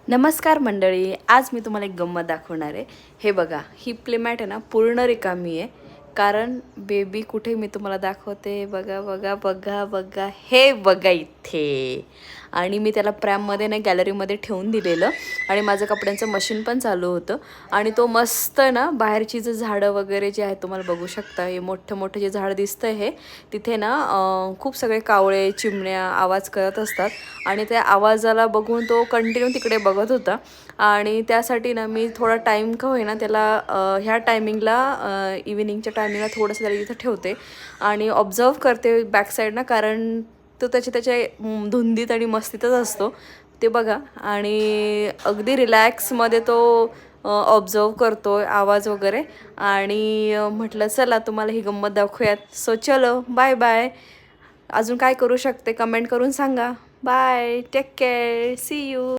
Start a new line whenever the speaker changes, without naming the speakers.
नमस्कार मंडळी, आज मी तुम्हाला एक गंमत दाखवणार आहे। हे बघा, ही प्लेमॅट आहे ना पूर्ण रिकामी आहे, कारण बेबी कुठे मी तुम्हाला दाखवते। बघा बघा बघा बघा, हे बघा इथे। आणि मी त्याला प्रॅममध्ये नाही गॅलरीमध्ये ठेवून दिलेलं, आणि माझं कपड्यांचं मशीन पण चालू होतं। आणि तो मस्त ना बाहेरची जे झाडं वगैरे जे आहेत तुम्हाला बघू शकता, हे मोठं मोठं जे झाड दिसतंय हे तिथे ना खूप सगळे कावळे चिमण्या आवाज करत असतात, आणि त्या आवाजाला बघून तो कंटिन्यू तिकडे बघत होता। आणि त्यासाठी ना मी थोडा टाईम का होईना त्याला ह्या टायमिंगला इव्हिनिंगच्या टायमिंगला थोडंसं त्याला इथं ठेवते आणि ऑब्झर्व करते बॅक साईडनं, कारण तो त्याच्या धुंदीत आणि मस्तीतच असतो ते बघा। आणि अगदी रिलॅक्समध्ये तो ऑब्झर्व करतो आवाज वगैरे। आणि म्हटलं चला तुम्हाला ही गंमत दाखवूयात। सो चलो, बाय बाय। अजून काय करू शकते कमेंट करून सांगा। Bye, take care, see you.